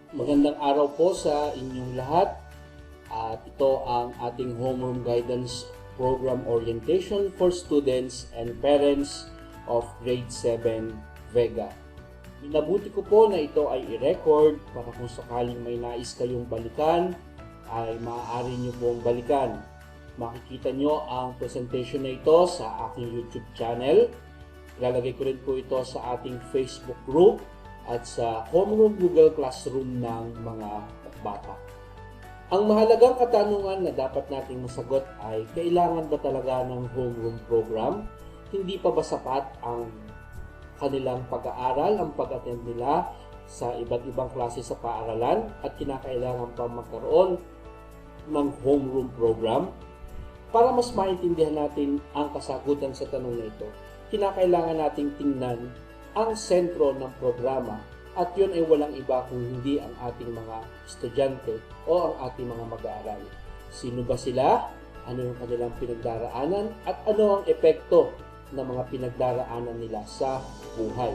Magandang araw po sa inyong lahat. At ito ang ating Homeroom Guidance Program Orientation for students and parents of grade 7 Vega. Minabuti ko po na ito ay i-record para kung sakaling may nais kayong balikan ay maaari nyo pong balikan. Makikita nyo ang presentation na ito sa aking YouTube channel. Ilalagay ko rin po ito sa ating Facebook group at sa Homeroom Google Classroom ng mga bata. Ang mahalagang katanungan na dapat nating masagot ay kailangan ba talaga ng homeroom program? Hindi pa ba sapat ang kanilang pag-aaral, ang pag-attend nila sa iba't ibang klase sa paaralan at kinakailangan pa magkaroon ng homeroom program? Para mas maintindihan natin ang kasagutan sa tanong na ito, kinakailangan nating tingnan ang sentro ng programa at yun ay walang iba kung hindi ang ating mga estudyante o ang ating mga mag-aaral. Sino ba sila? Ano yung kanilang pinagdaraanan? At ano ang epekto ng mga pinagdaraanan nila sa buhay?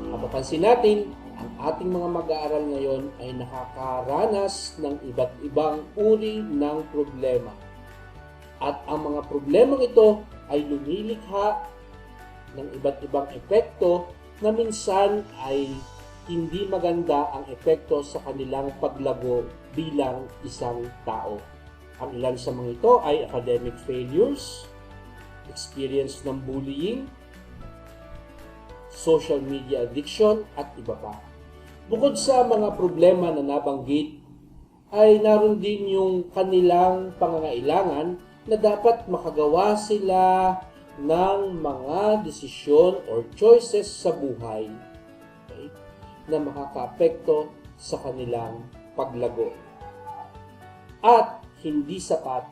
Mapapansin natin, ang ating mga mag-aaral ngayon ay nakakaranas ng iba't ibang uri ng problema. At ang mga problemang ito ay lumilikha ng iba't ibang epekto na minsan ay hindi maganda ang epekto sa kanilang paglago bilang isang tao. Ang ilan sa mga ito ay academic failures, experience ng bullying, social media addiction at iba pa. Bukod sa mga problema na nabanggit, ay naroon din yung kanilang pangangailangan na dapat makagawa sila ng mga desisyon or choices sa buhay, okay, na makakaapekto sa kanilang paglago. At hindi sapat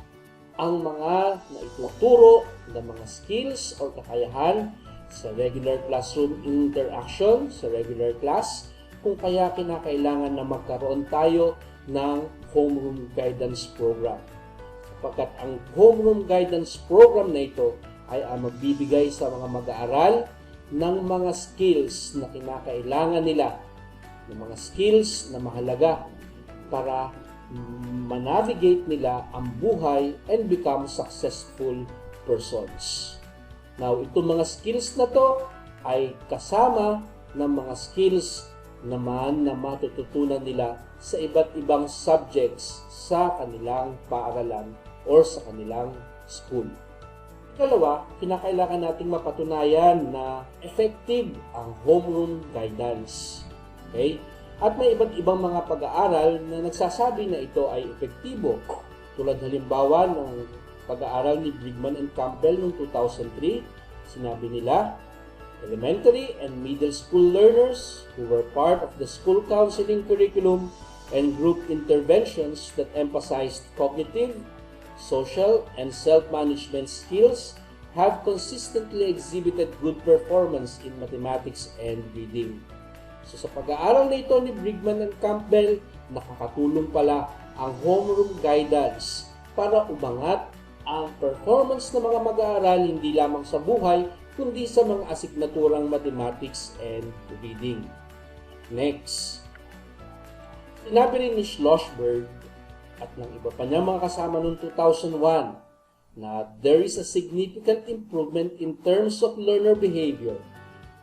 ang mga naituturo na mga skills o kakayahan sa regular classroom interaction, sa regular class, kung kaya kinakailangan na magkaroon tayo ng homeroom guidance program. Sapagkat ang homeroom guidance program na ito ay magbibigay sa mga mag-aaral ng mga skills na kinakailangan nila, ng mga skills na mahalaga para manavigate nila ang buhay and become successful persons. Now, itong mga skills na to ay kasama ng mga skills naman na matututunan nila sa iba't ibang subjects sa kanilang paaralan or sa kanilang school. Ikalawa, kinakailangan nating mapatunayan na effective ang homeroom guidance. Okay? At may iba't ibang mga pag-aaral na nagsasabi na ito ay epektibo. Tulad halimbawa ng pag-aaral ni Brigman and Campbell noong 2003, sinabi nila, elementary and middle school learners who were part of the school counseling curriculum and group interventions that emphasized cognitive, social, and self-management skills have consistently exhibited good performance in mathematics and reading. So sa pag-aaral na ito ni Brigman and Campbell, nakakatulong pala ang homeroom guidance para umangat ang performance ng mga mag-aaral hindi lamang sa buhay, kundi sa mga asignaturang mathematics and reading. Next, sinabi rin ni Schlossberg at ng iba pa niya mga kasama noong 2001 na there is a significant improvement in terms of learner behavior,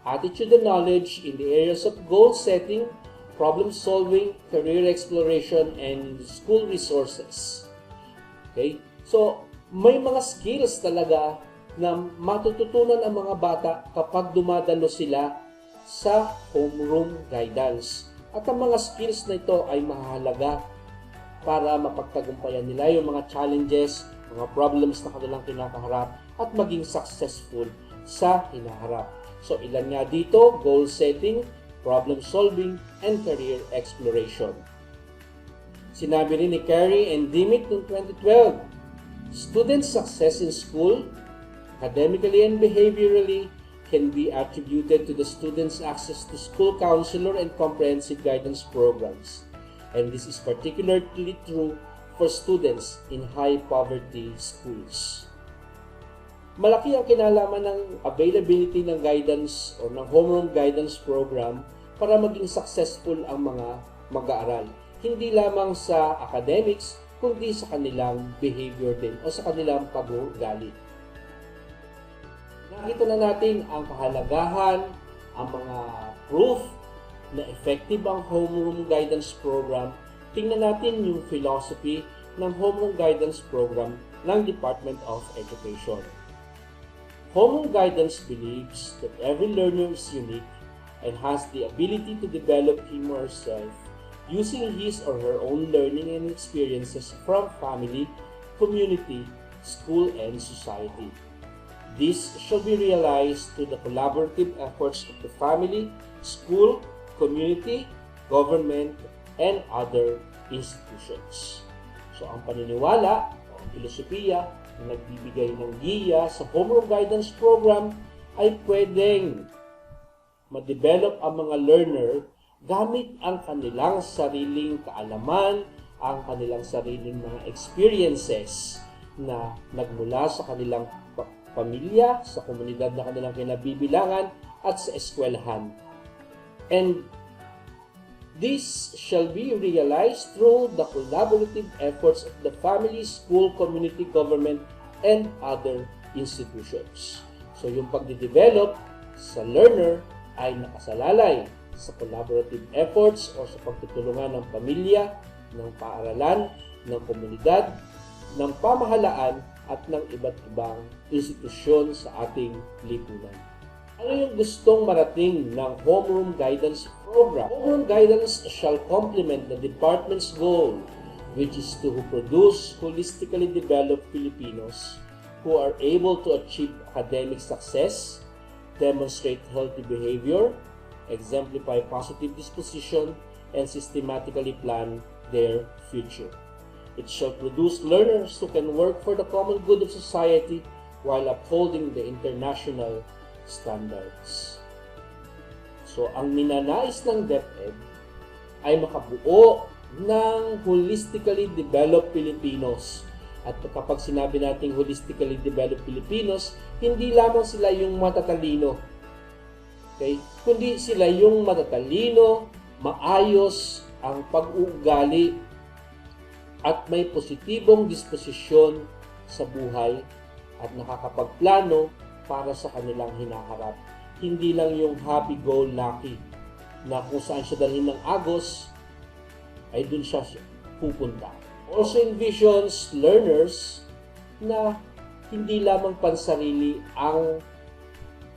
attitude and knowledge in the areas of goal setting, problem solving, career exploration, and school resources. Okay? So, may mga skills talaga na matututunan ang mga bata kapag dumadalo sila sa homeroom guidance. At ang mga skills na ito ay mahalaga para mapagtagumpayan nila yung mga challenges, mga problems na kanilang kinakaharap at maging successful sa hinaharap. So ilan nga dito? Goal setting, problem solving, and career exploration. Sinabi rin ni Carey and Dimmick noong 2012, student success in school, academically and behaviorally, can be attributed to the student's access to school counselor and comprehensive guidance programs. And this is particularly true for students in high-poverty schools. Malaki ang kinalaman ng availability ng guidance o ng homeroom guidance program para maging successful ang mga mag-aaral. Hindi lamang sa academics, kundi sa kanilang behavior din o sa kanilang pag-uugali. Nakita na natin ang kahalagahan, ang mga proof na effective ang Homeroom Guidance Program. Tingnan natin yung philosophy ng Homeroom Guidance Program ng Department of Education. Homeroom Guidance believes that every learner is unique and has the ability to develop him or herself using his or her own learning and experiences from family, community, school, and society. This shall be realized through the collaborative efforts of the family, school, community, government, and other institutions. So, ang paniniwala o filosofiya na nagbibigay ng giya sa Homeroom Guidance Program ay pwedeng ma-develop ang mga learner gamit ang kanilang sariling kaalaman, ang kanilang sariling mga experiences na nagmula sa kanilang pamilya, sa komunidad na kanilang kinabibilangan, at sa eskwelahan. And this shall be realized through the collaborative efforts of the family, school, community, government, and other institutions. So yung pagde-develop sa learner ay nakasalalay sa collaborative efforts o sa pagtutulungan ng pamilya, ng paaralan, ng komunidad, ng pamahalaan, at ng iba't ibang institusyon sa ating lipunan. Ano yung gustong marating ng Homeroom Guidance Program? Homeroom Guidance shall complement the department's goal, which is to produce holistically developed Filipinos who are able to achieve academic success, demonstrate healthy behavior, exemplify positive disposition, and systematically plan their future. It shall produce learners who can work for the common good of society while upholding the international standards. So, ang ninanais ng DepEd ay makabuo ng holistically developed Filipinos. At kapag sinabi nating holistically developed Filipinos, hindi lamang sila yung matatalino. Okay? Kundi sila yung matatalino, maayos ang pag-uugali, at may positibong disposisyon sa buhay at nakakapagplano para sa kanilang hinaharap. Hindi lang yung happy-go-lucky na kung saan siya dalhin ng agos, ay dun siya pupunta. Also envisions learners na hindi lamang pansarili ang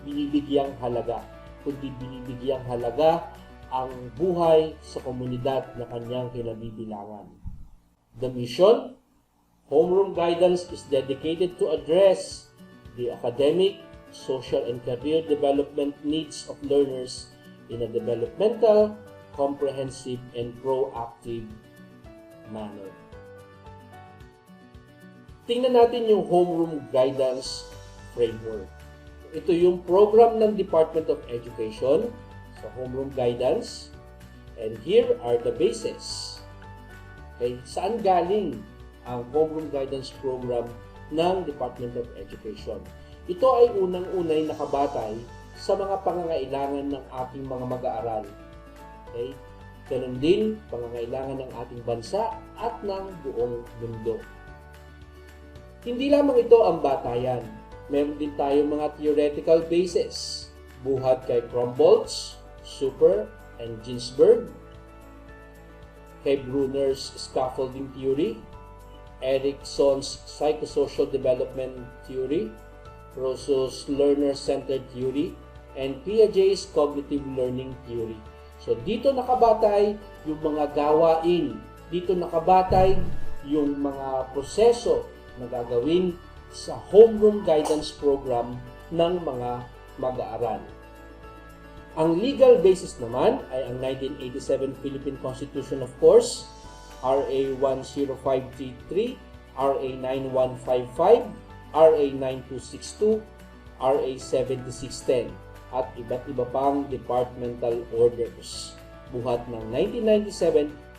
binibigyang halaga, kundi binibigyang halaga ang buhay sa komunidad na kanyang kinabibilangan. The mission, Homeroom Guidance, is dedicated to address the academic, social, and career development needs of learners in a developmental, comprehensive, and proactive manner. Tingnan natin yung Homeroom Guidance Framework. Ito yung program ng Department of Education sa Homeroom Guidance, and here are the bases. Okay, saan galing ang Homeroom Guidance Program ng Department of Education? Ito ay unang-unay nakabatay sa mga pangangailangan ng ating mga mag-aaral. Okay? Ganun din, pangangailangan ng ating bansa at ng buong mundo. Hindi lamang ito ang batayan. Meron din tayong mga theoretical bases. Buhat kay Cromboltz, Super, and Ginsberg. Kay Brunner's Scaffolding Theory, Erickson's Psychosocial Development Theory, Rousseau's Learner-Centered Theory, and Piaget's Cognitive Learning Theory. So dito nakabatay yung mga gawain, dito nakabatay yung mga proseso na gagawin sa Homeroom Guidance Program ng mga mag-aaral. Ang legal basis naman ay ang 1987 Philippine Constitution, of course, RA 10533, RA 9155, RA 9262, RA 7610, at iba't iba pang departmental orders, buhat ng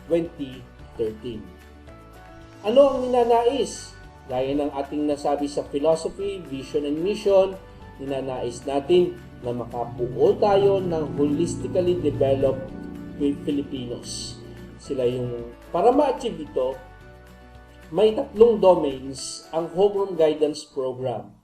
1997-2013. Ano ang ninanais? Gaya ng ating nasabi sa philosophy, vision, and mission, ninanais natin na makabuo tayo ng holistically developed Filipinos. Sila yung, para ma-achieve ito, may 3 domains ang Homeroom Guidance Program.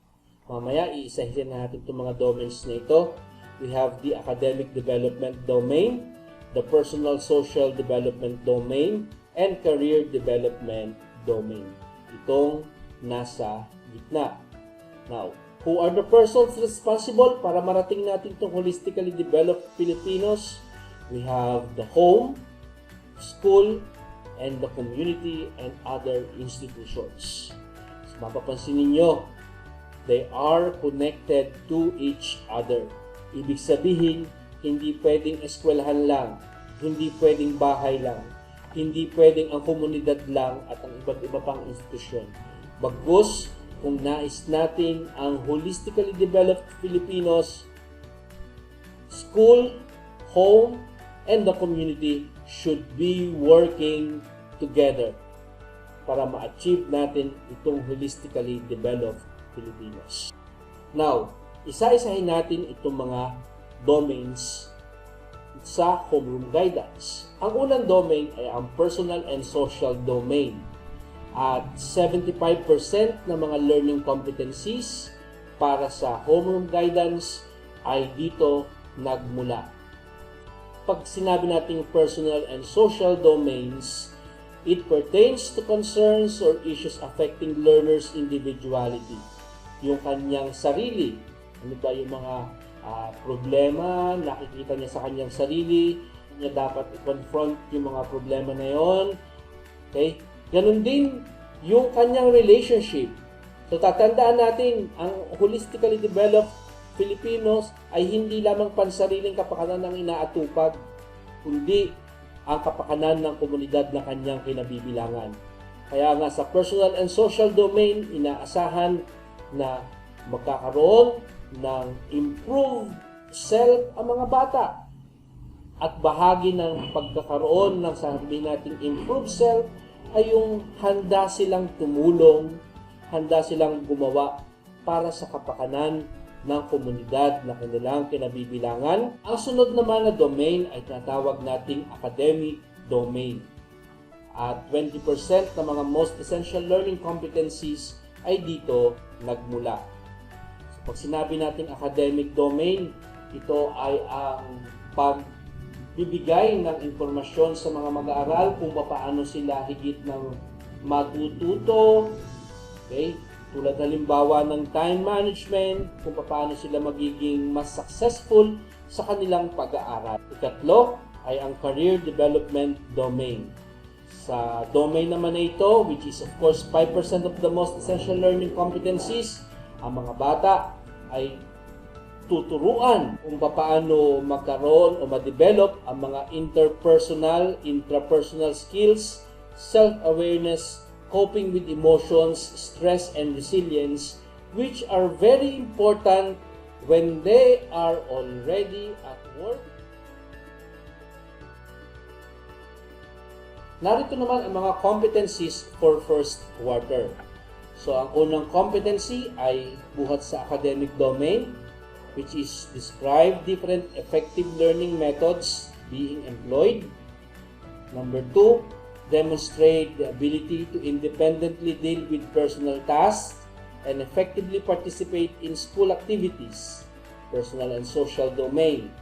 Mamaya, iisa-isa natin itong mga domains na ito. We have the Academic Development Domain, the Personal Social Development Domain, and Career Development Domain. Itong nasa gitna. Now, who are the persons responsible para marating natin itong holistically developed Filipinos? We have the home, school, and the community and other institutions. So, mapapansin ninyo, they are connected to each other. Ibig sabihin, hindi pwedeng eskwelahan lang, hindi pwedeng bahay lang, hindi pwedeng ang komunidad lang at ang iba't iba pang institusyon. Bagkus, kung nais natin ang holistically developed Filipinos, school, home, and the community should be working together para ma-achieve natin itong holistically developed Filipinos. Now, isa-isahin natin itong mga domains sa Homeroom Guidance. Ang unang domain ay ang personal and social domain. At 75% ng mga learning competencies para sa Homeroom Guidance ay dito nagmula. Pag sinabi natin personal and social domains, it pertains to concerns or issues affecting learners' individuality. Yung kanyang sarili, ano ba yung mga problema, nakikita niya sa kanyang sarili, niya dapat i-confront yung mga problema na yon. Okay? Ganon din yung kanyang relationship. So tatandaan natin, ang holistically developed Filipinos ay hindi lamang pansariling kapakanan ang inaatupag, kundi ang kapakanan ng komunidad na kanyang kinabibilangan. Kaya nga sa personal and social domain, inaasahan na magkakaroon ng improved self ang mga bata. At bahagi ng pagkakaroon ng sabihin nating improved self ay yung handa silang tumulong, handa silang gumawa para sa kapakanan ng komunidad na kanilang kinabibilangan. Ang sunod naman na domain ay tinatawag nating academic domain. At 20% ng mga most essential learning competencies ay dito nagmula. So, pag sinabi nating academic domain, ito ay ang pagbibigay ng impormasyon sa mga mag-aaral kung paano sila higit ng matututo, okay? Tulad halimbawa ng time management, kung paano sila magiging mas successful sa kanilang pag-aaral. Ikatlo ay ang career development domain. Sa domain naman na ito, which is of course 5% of the most essential learning competencies, ang mga bata ay tuturuan kung paano magkaroon o ma-develop ang mga interpersonal, intrapersonal skills, self-awareness, coping with emotions, stress, and resilience, which are very important when they are already at work. Narito naman ang mga competencies for first quarter. So, ang unang competency ay buhat sa academic domain, which is describe different effective learning methods being employed. Number 2, demonstrate the ability to independently deal with personal tasks and effectively participate in school activities, personal and social domain.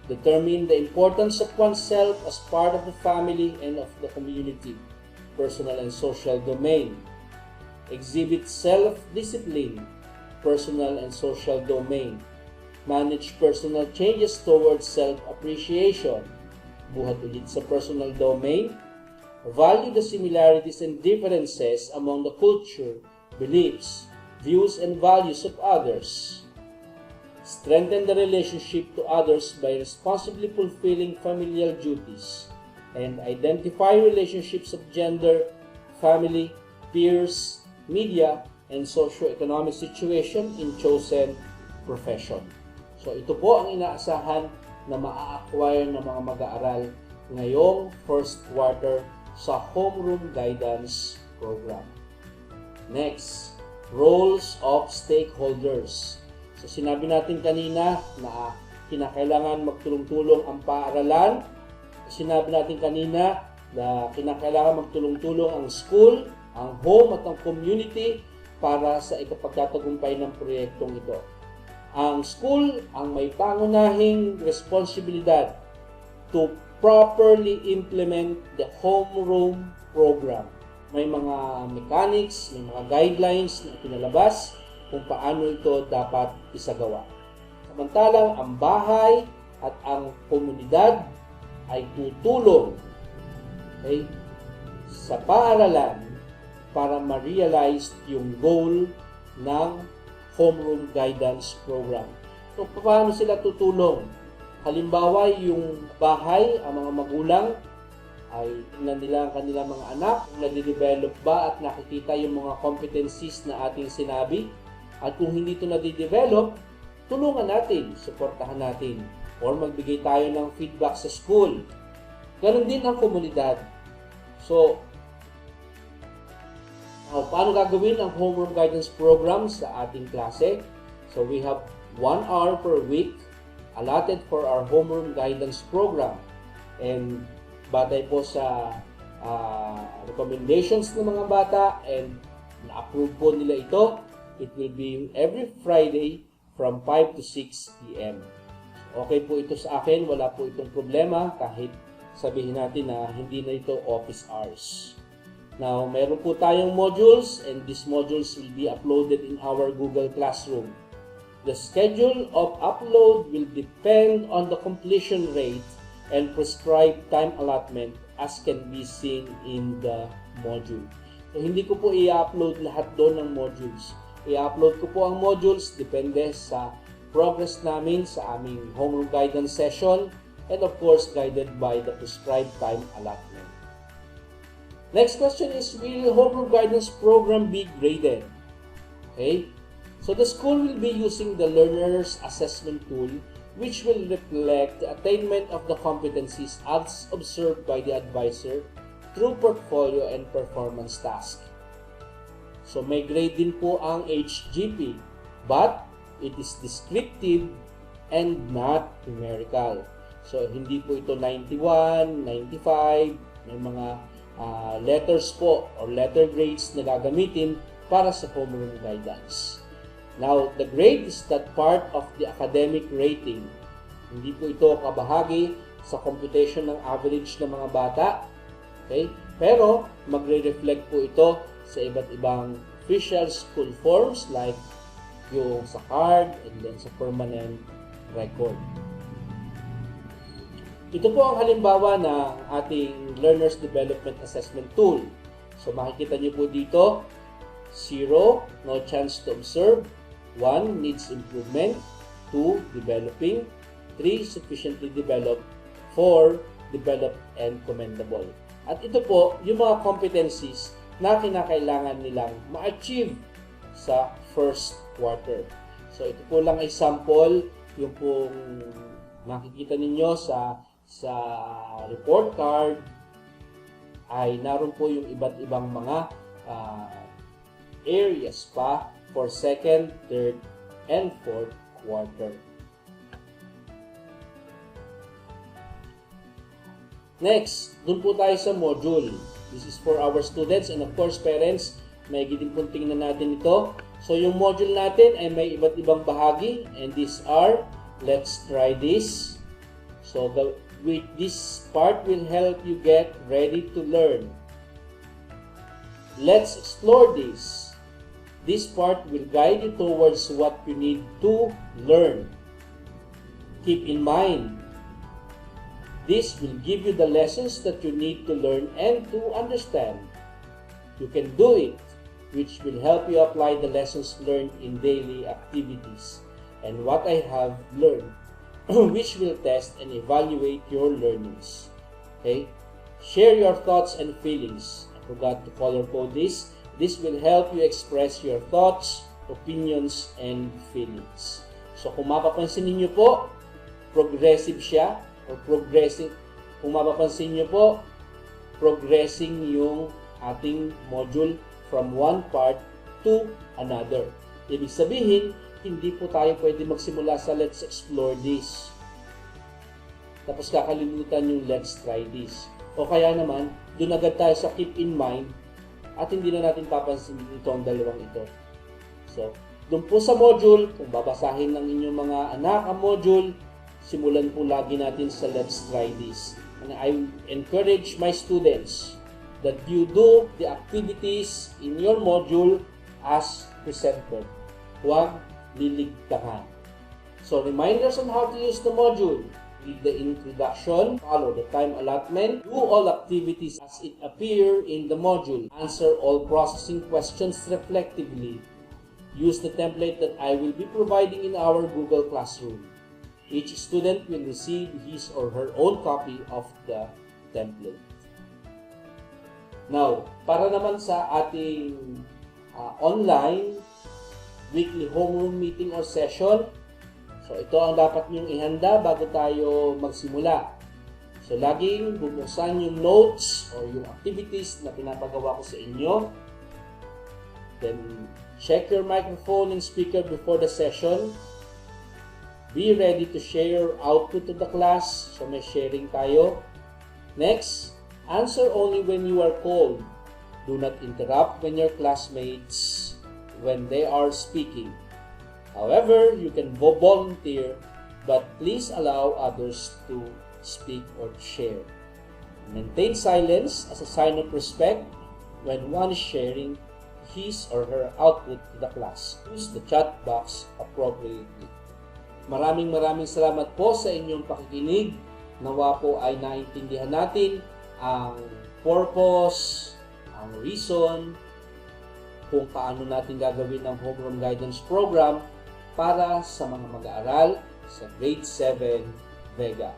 Determine the importance of oneself as part of the family and of the community, personal and social domain. Exhibit self-discipline, personal and social domain. Manage personal changes towards self-appreciation, buhat ulit sa personal domain. Value the similarities and differences among the culture, beliefs, views, and values of others. Strengthen the relationship to others by responsibly fulfilling familial duties. And identify relationships of gender, family, peers, media, and socio-economic situation in chosen profession. So ito po ang inaasahan na maa-acquire ng mga mag-aaral ngayong first quarter sa Homeroom Guidance Program. Next, roles of stakeholders. So sinabi natin kanina na kinakailangan magtulong-tulong ang paaralan. Sinabi natin kanina na kinakailangan magtulong-tulong ang school, ang home at ang community para sa ikapagtatagumpay ng proyektong ito. Ang school ang may pangunahing responsibilidad to properly implement the homeroom program. May mga mechanics, may mga guidelines na pinalabas kung paano ito dapat isagawa. Samantalang ang bahay at ang komunidad ay tutulong sa paaralan para ma-realize yung goal ng Homeroom Guidance Program. So, paano sila tutulong? Halimbawa, yung bahay, ang mga magulang, ay tingnan nila ang kanilang mga anak, kung nade-develop ba at nakikita yung mga competencies na ating sinabi. At kung hindi ito nade-develop, tulungan natin, suportahan natin, or magbigay tayo ng feedback sa school. Ganon din ang komunidad. So, paano gagawin ang homeroom guidance program sa ating klase? So, we have 1 hour per week allotted for our homeroom guidance program. And batay po sa recommendations ng mga bata and na-approve po nila ito, it will be every Friday from 5 to 6 p.m. Okay po ito sa akin, wala po itong problema kahit sabihin natin na hindi na ito office hours. Now, meron po tayong modules and these modules will be uploaded in our Google Classroom. The schedule of upload will depend on the completion rate and prescribed time allotment as can be seen in the module. So, hindi ko po i-upload lahat doon ng modules. I-upload ko po ang modules depende sa progress namin sa aming homeroom guidance session and of course guided by the prescribed time allotment. Next question is, will homeroom guidance program be graded? Okay, so the school will be using the learner's assessment tool which will reflect the attainment of the competencies as observed by the advisor through portfolio and performance task. So may grade din po ang HGP, but it is descriptive and not numerical. So hindi po ito 91, 95, may mga letters po or letter grades na gagamitin para sa homeroom guidance. Now, the grade is that part of the academic rating. Hindi po ito kabahagi sa computation ng average ng mga bata. Okay? Pero, magre-reflect po ito sa iba't ibang official school forms like yung sa card and then sa permanent record. Ito po ang halimbawa ng ating Learners Development Assessment Tool. So, makikita niyo po dito, 0, no chance to observe, 1, needs improvement, 2, developing, 3, sufficiently developed, 4, developed and commendable. At ito po, yung mga competencies na kinakailangan nilang ma-achieve sa first quarter. So, ito po lang ay sample, yung pong makikita ninyo sa report card ay naroon po yung iba't ibang mga areas pa for second, third, and fourth quarter. Next, dun po tayo sa module. This is for our students and of course parents, may gitin pong tingnan natin ito. So yung module natin ay may iba't ibang bahagi and these are, let's try this. So this part will help you get ready to learn. Let's explore this. This part will guide you towards what you need to learn. Keep in mind, this will give you the lessons that you need to learn and to understand. You can do it, which will help you apply the lessons learned in daily activities and what I have learned, which will test and evaluate your learnings. Okay? Share your thoughts and feelings. I forgot to color code this. This will help you express your thoughts, opinions, and feelings. So kung mapapansin niyo po, progressive siya or progressing. Kung mapapansin niyo po, progressing yung ating module from one part to another. Ibig sabihin, hindi po tayo pwede magsimula sa let's explore this. Tapos kakalimutan yung let's try this. O kaya naman, doon agad tayo sa keep in mind at hindi na natin papansinin ito ang dalawang ito. So, doon po sa module, kung babasahin ng inyong mga anak ang module, simulan po lagi natin sa let's try this. And I encourage my students that you do the activities in your module as presented. Huwag liligtahan. So, reminders on how to use the module. Read the introduction, follow the time allotment, do all activities as it appear in the module, answer all processing questions reflectively, use the template that I will be providing in our Google Classroom. Each student will receive his or her own copy of the template. Now, para naman sa ating online weekly homeroom meeting or session, so ito ang dapat niyong ihanda bago tayo magsimula. So laging bubuksan yung notes or yung activities na pinapagawa ko sa inyo. Then check your microphone and speaker before the session. Be ready to share your output to the class. So may sharing tayo. Next, answer only when you are called. Do not interrupt when your classmates when they are speaking. However, you can volunteer, but please allow others to speak or share. Maintain silence as a sign of respect when one is sharing his or her output to the class. Use the chat box appropriately. Maraming salamat po sa inyong pakikinig. Nawa po ay naintindihan natin ang purpose, ang reason, kung paano natin gagawin ang Homeroom Guidance Program para sa mga mag-aaral sa Grade 7 Vega.